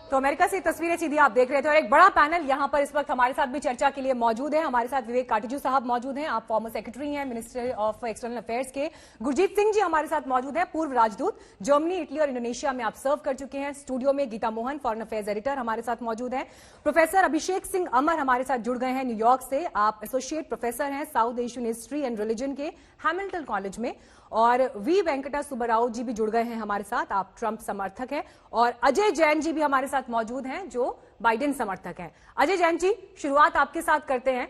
तो अमेरिका से तस्वीरें सीधी आप देख रहे थे, और एक बड़ा पैनल यहां पर इस वक्त हमारे साथ भी चर्चा के लिए मौजूद है। हमारे साथ विवेक काटिजू साहब मौजूद हैं, आप फॉर्मर सेक्रेटरी हैं मिनिस्ट्री ऑफ एक्सटर्नल अफेयर्स के। गुरजीत सिंह जी हमारे साथ मौजूद हैं, पूर्व राजदूत, जर्मनी, इटली और इंडोनेशिया में आप सर्व कर चुके हैं। स्टूडियो में Geeta Mohan, foreign affairs editor, हमारे साथ मौजूद हैं। प्रोफेसर अभिषेक सिंह अमर हमारे साथ जुड़ गए हैं न्यूयॉर्क से। आप एसोसिएट प्रोफेसर हैं south Asian history and religion के हैमिल्टन कॉलेज में। और वी वेंकटा सुब्बाराव जी भी जुड़ गए हैं हमारे साथ, आप ट्रंप समर्थक हैं। और अजय जैन जी भी हमारे साथ मौजूद हैं, जो बाइडेन समर्थक हैं। अजय जैन जी, शुरुआत आपके साथ करते हैं।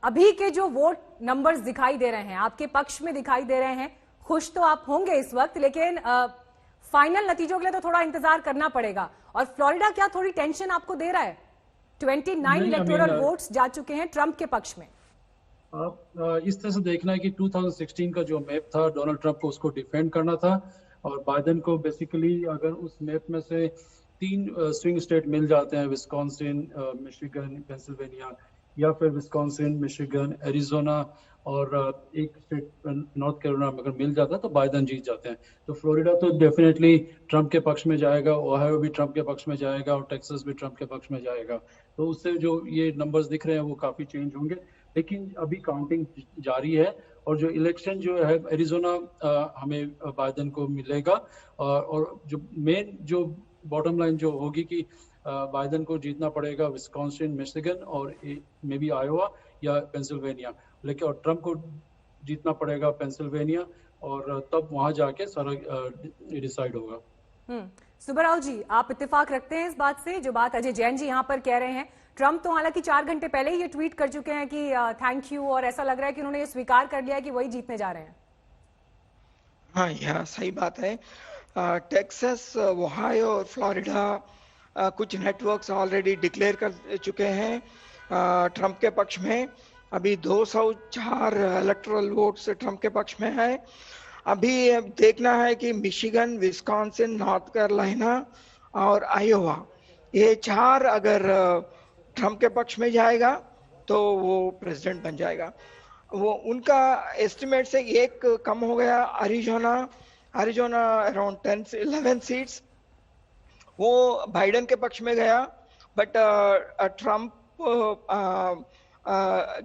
अभी के जो वोट नंबर्स दिखाई दे रहे हैं, आपके पक्ष में दिखाई दे रहे हैं, खुश तो आप होंगे इस वक्त, लेकिन फाइनल नतीजों के लिए तो थोड़ा इंतजार करना पड़ेगा। और फ्लोरिडा क्या थोड़ी टेंशन आपको दे रहा है? 29 इलेक्टोरल वोट्स जा चुके हैं ट्रंप के पक्ष में। आप इस तरह से देखना है कि 2016 का जो मैप था, डोनाल्ड ट्रंप को उसको डिफेंड करना था, और बाइडेन को बेसिकली अगर उस मैप में से 3 स्विंग स्टेट मिल जाते हैं, विस्कॉन्सिन, मिशिगन, पेंसिल्वेनिया, या फिर विस्कॉन्सिन, मिशिगन, एरिजोना और एक स्टेट नॉर्थ कैरोलिना में अगर मिल जाता है तो बाइडेन जीत जाते हैं। तो फ्लोरिडा तो डेफिनेटली ट्रंप के पक्ष में जाएगा, ओहायो भी ट्रंप के पक्ष में जाएगा, और टेक्सास भी ट्रंप के पक्ष में जाएगा। तो उससे जो ये नंबर्स दिख रहे हैं वो काफी चेंज होंगे, लेकिन अभी काउंटिंग जारी है। और जो इलेक्शन जो है एरिजोना हमें बाइडेन को मिलेगा, और जो मेन जो बॉटम लाइन जो होगी कि बाइडेन को जीतना पड़ेगा विस्कॉन्सिन, मिशिगन और मे बी आयोवा या पेंसिल्वेनिया, लेकिन और ट्रंप को जीतना पड़ेगा पेंसिल्वेनिया, और तब वहां जाके सारा डिसाइड होगा। सुब्बाराव जी, आप इत्तेफाक रखते हैं इस बात से जो बात अजय जैन जी यहाँ पर कह रहे हैं? ट्रंप तो हालांकि 4 घंटे पहले ही ये ट्वीट कर चुके हैं कि थैंक यू, और ऐसा लग रहा है कि उन्होंने ये स्वीकार कर लिया है कि वही जीतने जा रहे हैं। हाँ, यह सही बात है। टेक्सास, ओहायो और फ्लोरिडा कुछ नेटवर्क्स ऑलरेडी डिक्लेयर कर चुके हैं ट्रंप के पक्ष में। अभी 204 इलेक्टोरल वोट्स ट्रंप के पक्ष में है। अभी देखना है कि मिशिगन, विस्कॉन्सिन, नॉर्थ कैरोलिना और आयोवा, ये 4 अगर ट्रंप के पक्ष में जाएगा तो वो प्रेसिडेंट बन जाएगा। वो उनका एस्टिमेट से एक कम हो गया। अरिजोना अराउंड 10-11 सीट्स वो बाइडेन के पक्ष में गया, बट ट्रंप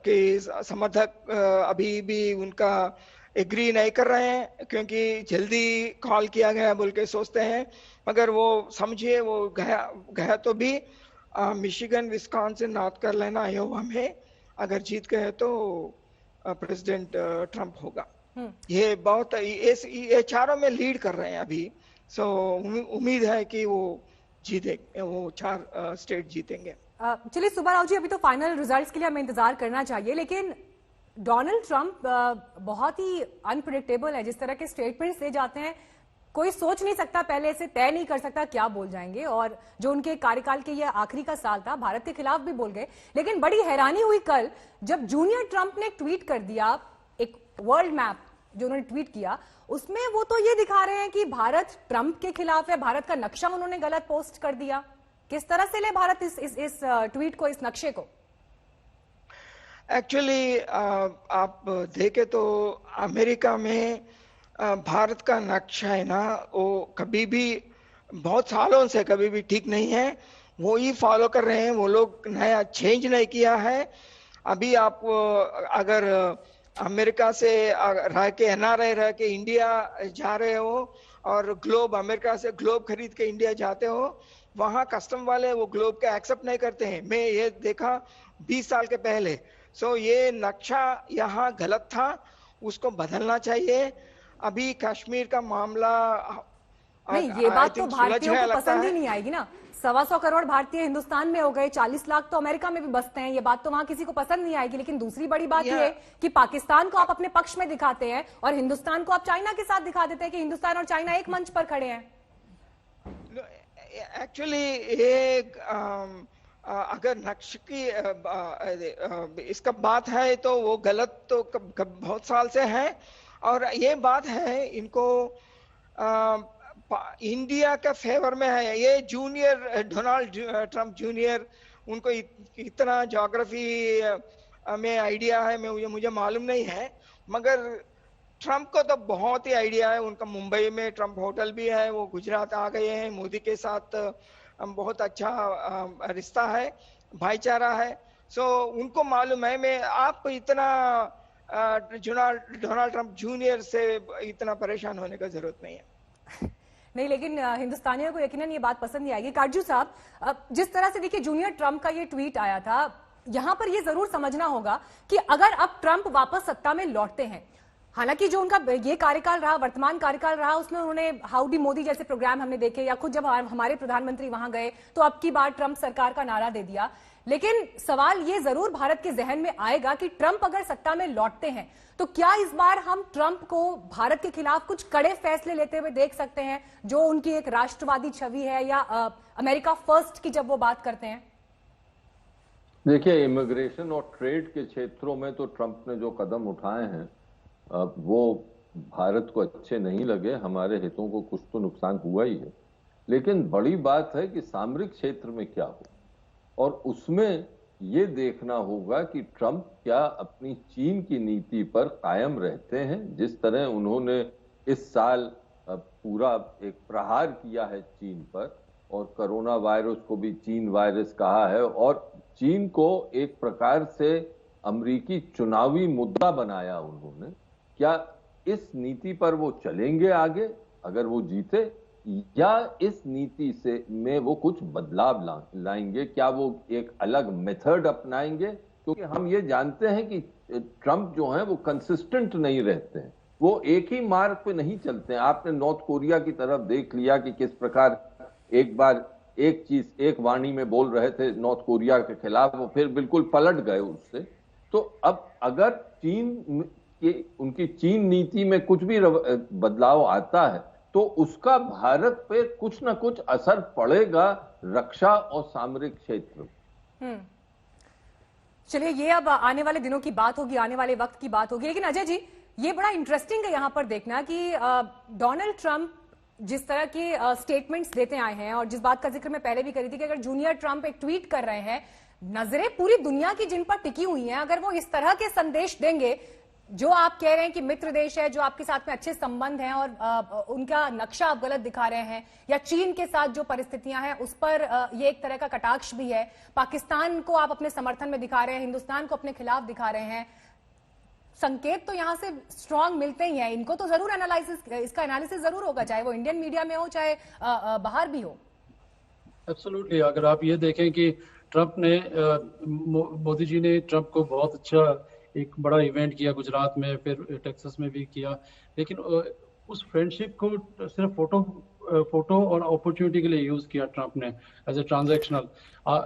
के समर्थक अभी भी उनका एग्री नहीं कर रहे हैं, क्योंकि जल्दी कॉल किया गया बोल के सोचते हैं। मगर वो समझिए, वो गया तो भी Michigan, Wisconsin, north Carolina, Iowa में अगर जीत गए तो प्रेसिडेंट ट्रंप होगा। ये बहुत ये चारों में लीड कर रहे हैं अभी। सो उम्मीद है कि वो जीते, वो 4 स्टेट जीतेंगे। चलिए सुब्बाराव जी, अभी तो फाइनल रिजल्ट्स के लिए हमें इंतजार करना चाहिए, लेकिन डोनाल्ड ट्रंप बहुत ही अनप्रेडिक्टेबल है। जिस तरह के स्टेटमेंट्स दे जाते हैं, कोई सोच नहीं सकता, पहले से तय नहीं कर सकता क्या बोल जाएंगे। और जो उनके कार्यकाल के ये आखिरी का साल था, भारत के खिलाफ भी बोल गए। लेकिन बड़ी हैरानी हुई कल जब जूनियर ट्रंप ने ट्वीट कर दिया, एक वर्ल्ड मैप जो उन्होंने ट्वीट किया, उसमें वो तो ये दिखा रहे हैं कि भारत ट्रंप के खिलाफ है। भारत का नक्शा उन्होंने गलत पोस्ट कर दिया। किस तरह से ले भारत इस ट्वीट को, इस नक्शे को? एक्चुअली आप देखें तो अमेरिका में भारत का नक्शा है ना, वो कभी भी बहुत सालों से कभी भी ठीक नहीं है। वो ही फॉलो कर रहे हैं, वो लोग नया चेंज नहीं किया है। अभी आप अगर अमेरिका से रह के NRI रह के इंडिया जा रहे हो और ग्लोब, अमेरिका से ग्लोब खरीद के इंडिया जाते हो, वहाँ कस्टम वाले वो ग्लोब के एक्सेप्ट नहीं करते हैं। मैं ये देखा 20 साल के पहले। सो ये नक्शा यहाँ गलत था, उसको बदलना चाहिए। अभी कश्मीर का मामला नहीं, ये बात तो भारतीयों को पसंद ही नहीं आएगी ना। 125 करोड़ भारतीय हिंदुस्तान में हो गए, 40 लाख तो अमेरिका में भी बसते हैं। ये बात तो वहां किसी को पसंद नहीं आएगी। लेकिन दूसरी बड़ी बात ये है कि पाकिस्तान को आप अपने पक्ष में दिखाते हैं और हिंदुस्तान को आप चाइना के साथ दिखा देते हैं कि हिंदुस्तान और चाइना एक मंच पर खड़े हैं। एक्चुअली ये अगर नक्शे की इसका बात है तो वो गलत तो बहुत साल से है। और ये बात है इनको इंडिया का फेवर में है। ये जूनियर डोनाल्ड ट्रंप जूनियर, उनको इतना ज्योग्राफी में आइडिया है, मुझे मालूम नहीं है। मगर ट्रंप को तो बहुत ही आइडिया है। उनका मुंबई में ट्रंप होटल भी है, वो गुजरात आ गए हैं। मोदी के साथ बहुत अच्छा रिश्ता है, भाईचारा है। सो उनको मालूम है। मैं आप इतना डोनाल्ड ट्रंप जूनियर से इतना परेशान होने का जरूरत नहीं है। नहीं, लेकिन हिंदुस्तानियों को यकीनन ये बात पसंद नहीं आएगी। काटजू साहब, जिस तरह से देखिए जूनियर ट्रंप का ये ट्वीट आया था, यहां पर ये जरूर समझना होगा कि अगर अब ट्रंप वापस सत्ता में लौटते हैं, हालांकि जो उनका ये कार्यकाल रहा, वर्तमान कार्यकाल रहा, उसमें उन्होंने हाउडी मोदी जैसे प्रोग्राम हमने देखे, या खुद जब हमारे प्रधानमंत्री वहां गए तो अब की बार ट्रंप सरकार का नारा दे दिया। लेकिन सवाल ये जरूर भारत के जहन में आएगा कि ट्रंप अगर सत्ता में लौटते हैं तो क्या इस बार हम ट्रंप को भारत के खिलाफ कुछ कड़े फैसले लेते हुए देख सकते हैं, जो उनकी एक राष्ट्रवादी छवि है, या अमेरिका फर्स्ट की जब वो बात करते हैं? देखिए, इमिग्रेशन और ट्रेड के क्षेत्रों में तो ट्रंप ने जो कदम उठाए हैं वो भारत को अच्छे नहीं लगे। हमारे हितों को कुछ तो नुकसान हुआ ही है। लेकिन बड़ी बात है कि सामरिक क्षेत्र में क्या हो, और उसमें ये देखना होगा कि ट्रंप क्या अपनी चीन की नीति पर कायम रहते हैं। जिस तरह उन्होंने इस साल पूरा एक प्रहार किया है चीन पर, और कोरोना वायरस को भी चीन वायरस कहा है, और चीन को एक प्रकार से अमेरिकी चुनावी मुद्दा बनाया उन्होंने। क्या इस नीति पर वो चलेंगे आगे अगर वो जीते, या इस नीति से में वो कुछ बदलाव लाएंगे? क्या वो एक अलग मेथड अपनाएंगे? क्योंकि हम ये जानते हैं कि ट्रंप जो है वो कंसिस्टेंट नहीं रहते हैं, वो एक ही मार्ग पे नहीं चलते हैं। आपने नॉर्थ कोरिया की तरफ देख लिया कि किस प्रकार एक बार एक चीज एक वाणी में बोल रहे थे नॉर्थ कोरिया के खिलाफ, वो फिर बिल्कुल पलट गए उससे। तो अब अगर चीन की उनकी चीन नीति में कुछ भी बदलाव आता है तो उसका भारत पे कुछ ना कुछ असर पड़ेगा रक्षा और सामरिक क्षेत्र में। चलिए, ये अब आने वाले दिनों की बात होगी, आने वाले वक्त की बात होगी। लेकिन अजय जी, ये बड़ा इंटरेस्टिंग है यहां पर देखना कि डोनाल्ड ट्रंप जिस तरह के स्टेटमेंट्स देते आए हैं, और जिस बात का जिक्र मैं पहले भी करी थी कि अगर जूनियर ट्रंप एक ट्वीट कर रहे हैं, नजरें पूरी दुनिया की जिन पर टिकी हुई हैं, अगर वो इस तरह के संदेश देंगे, जो आप कह रहे हैं कि मित्र देश है, जो आपके साथ में अच्छे संबंध हैं और उनका नक्शा आप गलत दिखा रहे हैं, या चीन के साथ जो परिस्थितियां हैं उस पर ये एक तरह का कटाक्ष भी है, पाकिस्तान को आप अपने समर्थन में दिखा रहे हैं, हिंदुस्तान को अपने खिलाफ दिखा रहे हैं, संकेत तो यहां से स्ट्रांग मिलते ही हैं। इनको तो जरूर इसका एनालिसिस जरूर होगा, चाहे वो इंडियन मीडिया में हो चाहे बाहर भी हो। एब्सोल्युटली, अगर आप ये देखें कि ट्रंप ने मोदी जी ने ट्रंप को बहुत अच्छा एक बड़ा इवेंट किया गुजरात में, फिर टेक्सास में भी किया, लेकिन उस फ्रेंडशिप को सिर्फ फोटो और अपॉर्चुनिटी के लिए यूज किया ट्रंप ने एज ए ट्रांजैक्शनल।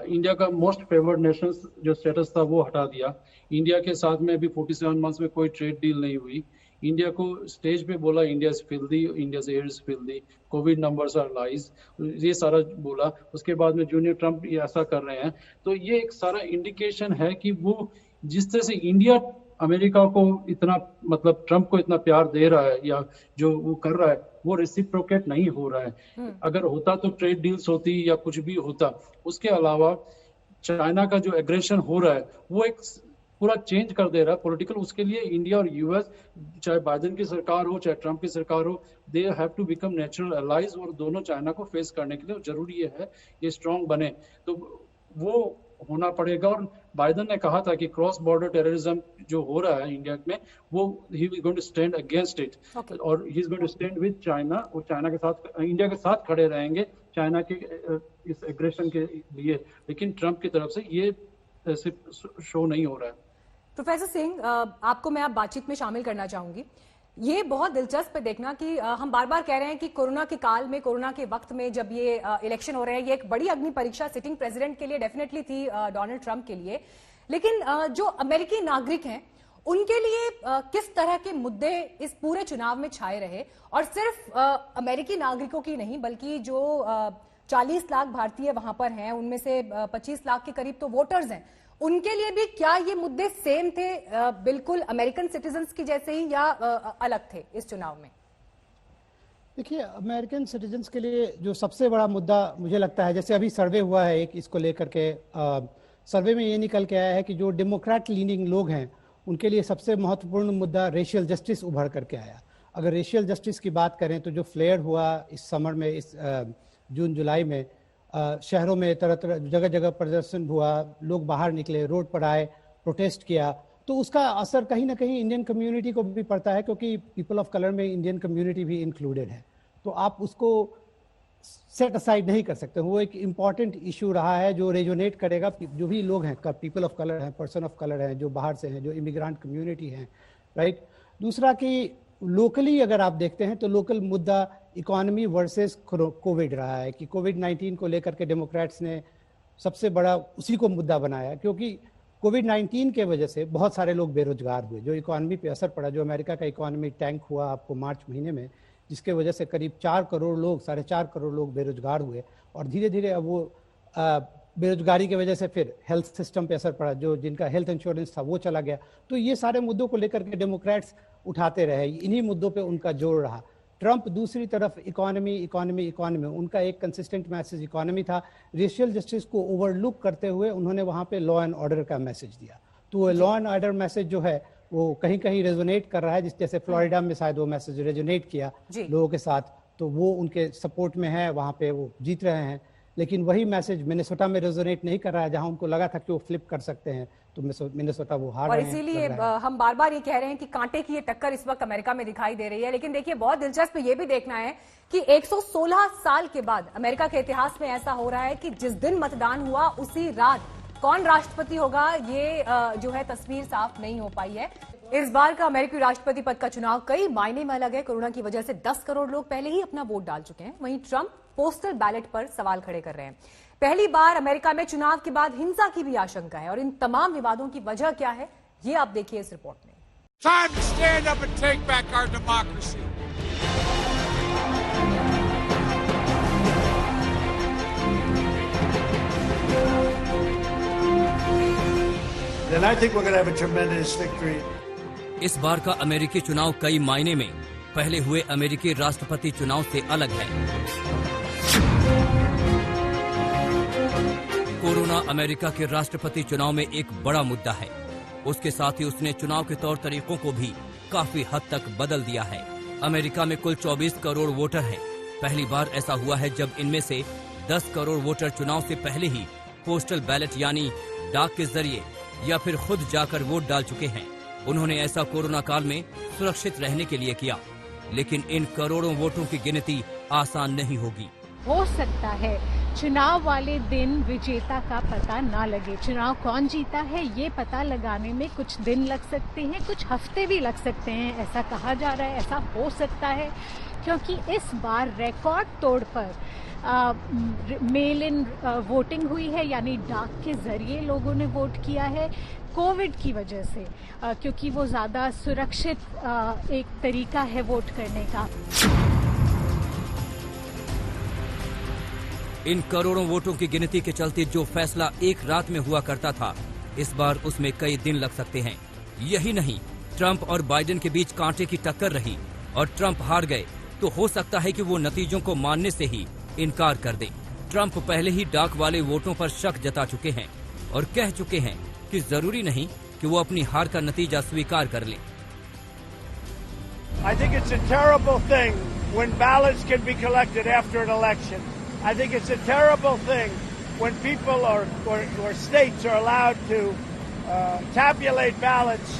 इंडिया का मोस्ट फेवर्ड नेशन जो स्टेटस था वो हटा दिया। इंडिया के साथ में अभी 47 मंथ्स में कोई ट्रेड डील नहीं हुई। इंडिया को स्टेज पे बोला India is filthy, India air is filthy, covid numbers are lies, ये सारा बोला। उसके बाद में जूनियर ट्रंप ये ऐसा कर रहे हैं, तो ये एक सारा इंडिकेशन है कि वो जिस तरह से इंडिया अमेरिका को इतना, मतलब ट्रंप को इतना प्यार दे रहा है या जो वो कर रहा है, वो रेसिप्रोकेट नहीं हो रहा है। अगर होता तो ट्रेड डील्स होती या कुछ भी होता। उसके अलावा चाइना का जो एग्रेशन हो रहा है वो एक पूरा चेंज कर दे रहा है पॉलिटिकल। उसके लिए इंडिया और यूएस, चाहे बाइडेन की सरकार हो चाहे ट्रंप की सरकार हो, they have to become natural allies, और दोनों चाइना को फेस करने के लिए जरूरी है ये स्ट्रांग बने, तो वो होना पड़ेगा। और बाइडेन ने कहा था कि क्रॉस बॉर्डर टेररिज्म जो हो रहा है इंडिया में, वो he is going to stand against it, और he is going to stand with China, और चाइना के साथ, इंडिया के साथ खड़े रहेंगे चाइना के इस एग्रेशन के लिए। लेकिन ट्रंप की तरफ से ये शो नहीं हो रहा है। प्रोफेसर सिंह, आपको मैं अब बातचीत में शामिल करना चाहूंगी। ये बहुत दिलचस्प है देखना कि हम बार बार कह रहे हैं कि कोरोना के काल में, कोरोना के वक्त में जब ये इलेक्शन हो रहे हैं, ये एक बड़ी अग्नि परीक्षा सिटिंग प्रेसिडेंट के लिए डेफिनेटली थी, डोनाल्ड ट्रंप के लिए। लेकिन जो अमेरिकी नागरिक हैं उनके लिए किस तरह के मुद्दे इस पूरे चुनाव में छाए रहे, और सिर्फ अमेरिकी नागरिकों की नहीं बल्कि जो 40 लाख भारतीय वहां पर हैं, उनमें से 25 लाख के करीब तो वोटर्स हैं, उनके लिए भी क्या ये मुद्दे सेम थे, बिल्कुल अमेरिकन सिटीजन्स की जैसे ही, या अलग थे इस चुनाव में? देखिए, अमेरिकन सिटीजन्स के लिए जो सबसे बड़ा मुद्दा मुझे लगता है, जैसे अभी सर्वे हुआ है एक इसको लेकर के, सर्वे में ये निकल के आया है कि जो डेमोक्रेट लीनिंग लोग हैं उनके लिए सबसे महत्वपूर्ण मुद्दा रेशियल जस्टिस उभर करके आया। अगर रेशियल जस्टिस की बात करें तो जो फ्लेयर हुआ इस समर में, इस जून जुलाई में, शहरों में तरह तरह जगह जगह प्रदर्शन हुआ, लोग बाहर निकले, रोड पर आए, प्रोटेस्ट किया, तो उसका असर कहीं ना कहीं इंडियन कम्युनिटी को भी पड़ता है, क्योंकि पीपल ऑफ कलर में इंडियन कम्युनिटी भी इंक्लूडेड है। तो आप उसको सेट असाइड नहीं कर सकते। वो एक इम्पॉर्टेंट इशू रहा है जो रेजोनेट करेगा, जो भी लोग हैं, पीपल ऑफ कलर हैं, पर्सन ऑफ कलर हैं, जो बाहर से हैं, जो इमिग्रेंट कम्युनिटी हैं, राइट। दूसरा कि लोकली अगर आप देखते हैं तो लोकल मुद्दा इकोनॉमी वर्सेस कोविड रहा है, कि कोविड-19 को लेकर के डेमोक्रेट्स ने सबसे बड़ा उसी को मुद्दा बनाया, क्योंकि कोविड-19 के वजह से बहुत सारे लोग बेरोजगार हुए, जो इकोनॉमी पे असर पड़ा, जो अमेरिका का इकोनॉमी टैंक हुआ आपको मार्च महीने में, जिसके वजह से करीब 4 करोड़ लोग, 4.5 करोड़ लोग बेरोजगार हुए, और धीरे धीरे अब वो बेरोजगारी की वजह से फिर हेल्थ सिस्टम पे असर पड़ा, जो जिनका हेल्थ इंश्योरेंस था वो चला गया। तो ये सारे मुद्दों को लेकर के डेमोक्रेट्स उठाते रहे, इन्हीं मुद्दों पे उनका जोर रहा। ट्रंप दूसरी तरफ इकोनॉमी इकोनॉमी इकोनॉमी, उनका एक कंसिस्टेंट मैसेज इकोनॉमी था। रेशियल जस्टिस को ओवरलुक करते हुए उन्होंने वहाँ पे लॉ एंड ऑर्डर का मैसेज दिया। तो लॉ एंड ऑर्डर मैसेज जो है वो कहीं कहीं रेजोनेट कर रहा है, जिस जैसे फ्लोरिडा में शायद वो मैसेज रेजोनेट किया लोगों के साथ, तो वो उनके सपोर्ट में है, वहाँ पे वो जीत रहे हैं। लेकिन वही मैसेज मिनेसोटा में रेजोनेट नहीं कर रहा है, जहां उनको लगा था कि वो फ्लिप कर सकते हैं, तो मिनेसोटा वो हार रहे हैं। और इसीलिए हम बार बार ये कह रहे हैं कि कांटे की ये टक्कर इस वक्त अमेरिका में दिखाई दे रही है। लेकिन देखिए, बहुत दिलचस्प ये भी देखना है कि 116 साल के बाद अमेरिका के इतिहास में ऐसा हो रहा है कि जिस दिन मतदान हुआ उसी रात कौन राष्ट्रपति होगा ये जो है तस्वीर साफ नहीं हो पाई है। इस बार का अमेरिकी राष्ट्रपति पद का चुनाव कई मायने में अलग है। कोरोना की वजह से 10 करोड़ लोग पहले ही अपना वोट डाल चुके हैं। वहीं ट्रंप पोस्टल बैलेट पर सवाल खड़े कर रहे हैं। पहली बार अमेरिका में चुनाव के बाद हिंसा की भी आशंका है और इन तमाम विवादों की वजह क्या है ये आप देखिए इस रिपोर्ट में। Time to stand up and take back our democracy. Then I think we're going to have a tremendous victory. इस बार का अमेरिकी चुनाव कई मायने में पहले हुए अमेरिकी राष्ट्रपति चुनाव से अलग है। कोरोना अमेरिका के राष्ट्रपति चुनाव में एक बड़ा मुद्दा है। उसके साथ ही उसने चुनाव के तौर तरीकों को भी काफी हद तक बदल दिया है। अमेरिका में कुल 24 करोड़ वोटर हैं। पहली बार ऐसा हुआ है जब इनमें से 10 करोड़ वोटर चुनाव से पहले ही पोस्टल बैलेट यानी डाक के जरिए या फिर खुद जाकर वोट डाल चुके हैं। उन्होंने ऐसा कोरोना काल में सुरक्षित रहने के लिए किया, लेकिन इन करोड़ों वोटों की गिनती आसान नहीं होगी। हो सकता है चुनाव वाले दिन विजेता का पता ना लगे। चुनाव कौन जीता है ये पता लगाने में कुछ दिन लग सकते हैं, कुछ हफ्ते भी लग सकते हैं, ऐसा कहा जा रहा है। ऐसा हो सकता है क्योंकि इस बार रिकॉर्ड तोड़ पर मेल इन वोटिंग हुई है, यानी डाक के जरिए लोगों ने वोट किया है कोविड की वजह से, क्योंकि वो ज्यादा सुरक्षित एक तरीका है वोट करने का। इन करोड़ों वोटों की गिनती के चलते जो फैसला एक रात में हुआ करता था, इस बार उसमें कई दिन लग सकते हैं। यही नहीं, ट्रंप और बाइडेन के बीच कांटे की टक्कर रही और ट्रंप हार गए तो हो सकता है कि वो नतीजों को मानने से ही इनकार कर दे। ट्रंप पहले ही डाक वाले वोटों पर शक जता चुके हैं और कह चुके हैं कि जरूरी नहीं कि वो अपनी हार का नतीजा स्वीकार कर लें। I think it's a terrible thing when ballots can be collected after an election. I think it's a terrible thing when people or states are allowed to tabulate ballots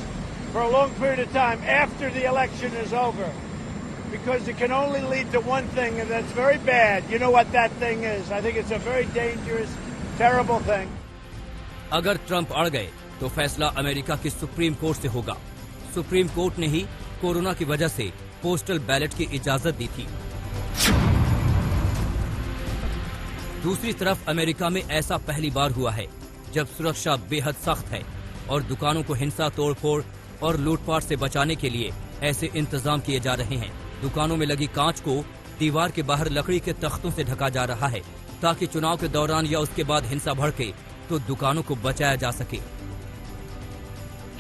for a long period of time after the election is over, because it can only lead to one thing, and that's very bad. You know what that thing is. I think it's a very dangerous, terrible thing. अगर Trump अड़ गए तो फैसला America की supreme court से होगा। Supreme court ने ही corona की वजह से पोस्टल बैलेट की इजाजत दी थी। दूसरी तरफ अमेरिका में ऐसा पहली बार हुआ है जब सुरक्षा बेहद सख्त है और दुकानों को हिंसा, तोड़फोड़ और लूटपाट से बचाने के लिए ऐसे इंतजाम किए जा रहे हैं। दुकानों में लगी कांच को दीवार के बाहर लकड़ी के तख्तों से ढका जा रहा है ताकि चुनाव के दौरान या उसके बाद हिंसा भड़के तो दुकानों को बचाया जा सके।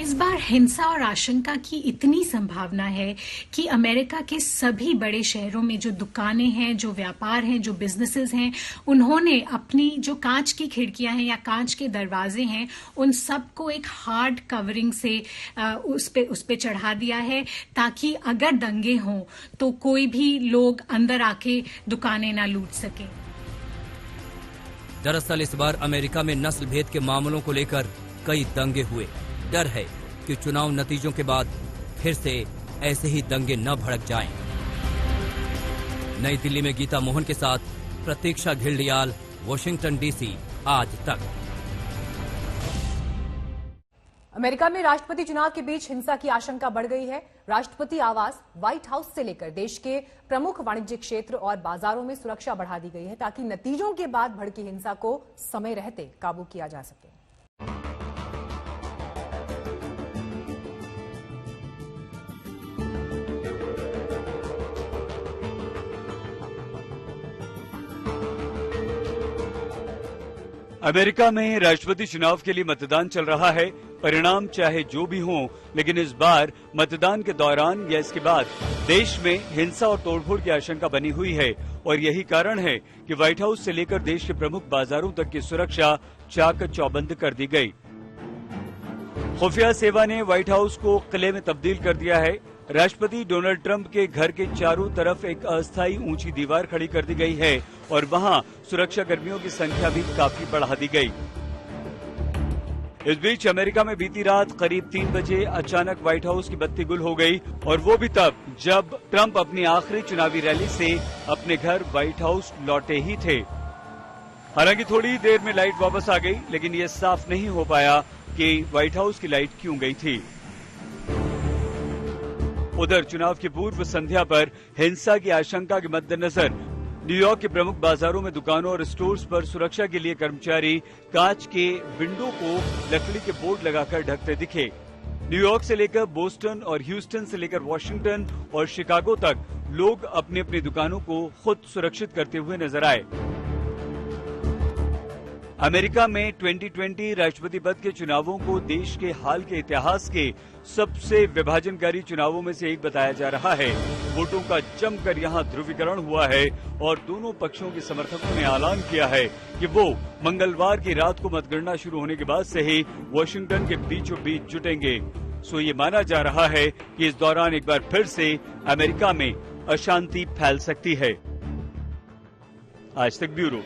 इस बार हिंसा और आशंका की इतनी संभावना है कि अमेरिका के सभी बड़े शहरों में जो दुकानें हैं, जो व्यापार हैं, जो बिजनेसेस हैं, उन्होंने अपनी जो कांच की खिड़कियां हैं या कांच के दरवाजे हैं, उन सबको एक हार्ड कवरिंग से उस पे चढ़ा दिया है ताकि अगर दंगे हों तो कोई भी लोग अंदर आके दुकानें ना लूट सके। दरअसल इस बार अमेरिका में नस्ल भेद के मामलों को लेकर कई दंगे हुए। डर है कि चुनाव नतीजों के बाद फिर से ऐसे ही दंगे न भड़क जाएं। नई दिल्ली में गीता मोहन के साथ प्रतीक्षा घिल्डियाल, वॉशिंगटन डीसी, आज तक। अमेरिका में राष्ट्रपति चुनाव के बीच हिंसा की आशंका बढ़ गई है। राष्ट्रपति आवास, व्हाइट हाउस से लेकर देश के प्रमुख वाणिज्यिक क्षेत्र और बाजारों में सुरक्षा बढ़ा दी गई है ताकि नतीजों के बाद भड़की हिंसा को समय रहते काबू किया जा सके। अमेरिका में राष्ट्रपति चुनाव के लिए मतदान चल रहा है। परिणाम चाहे जो भी हो, लेकिन इस बार मतदान के दौरान या इसके बाद देश में हिंसा और तोड़फोड़ की आशंका बनी हुई है और यही कारण है कि व्हाइट हाउस से लेकर देश के प्रमुख बाजारों तक की सुरक्षा चाक चौबंद कर दी गई। खुफिया सेवा ने व्हाइट हाउस को किले में तब्दील कर दिया है। राष्ट्रपति डोनाल्ड ट्रंप के घर के चारों तरफ एक अस्थायी ऊंची दीवार खड़ी कर दी गई है और वहां सुरक्षा कर्मियों की संख्या भी काफी बढ़ा दी गई। इस बीच अमेरिका में बीती रात करीब 3 बजे अचानक व्हाइट हाउस की बत्ती गुल हो गई और वो भी तब जब ट्रंप अपनी आखिरी चुनावी रैली से अपने घर व्हाइट हाउस लौटे ही थे। हालांकि थोड़ी देर में लाइट वापस आ गई, लेकिन ये साफ नहीं हो पाया कि व्हाइट हाउस की लाइट क्यों गई थी। उधर चुनाव की पूर्व संध्या पर हिंसा की आशंका के मद्देनजर न्यूयॉर्क के प्रमुख बाजारों में दुकानों और स्टोर्स पर सुरक्षा के लिए कर्मचारी कांच के विंडो को लकड़ी के बोर्ड लगाकर ढकते दिखे। न्यूयॉर्क से लेकर बोस्टन और ह्यूस्टन से लेकर वॉशिंगटन और शिकागो तक लोग अपनी अपनी दुकानों को खुद सुरक्षित करते हुए नजर आए। अमेरिका में 2020 राष्ट्रपति पद के चुनावों को देश के हाल के इतिहास के सबसे विभाजनकारी चुनावों में से एक बताया जा रहा है। वोटों का जमकर यहां ध्रुवीकरण हुआ है और दोनों पक्षों के समर्थकों ने ऐलान किया है कि वो मंगलवार की रात को मतगणना शुरू होने के बाद से ही वॉशिंगटन के बीचों बीच जुटेंगे। सो ये माना जा रहा है कि इस दौरान एक बार फिर से अमेरिका में अशांति फैल सकती है। आज तक ब्यूरो।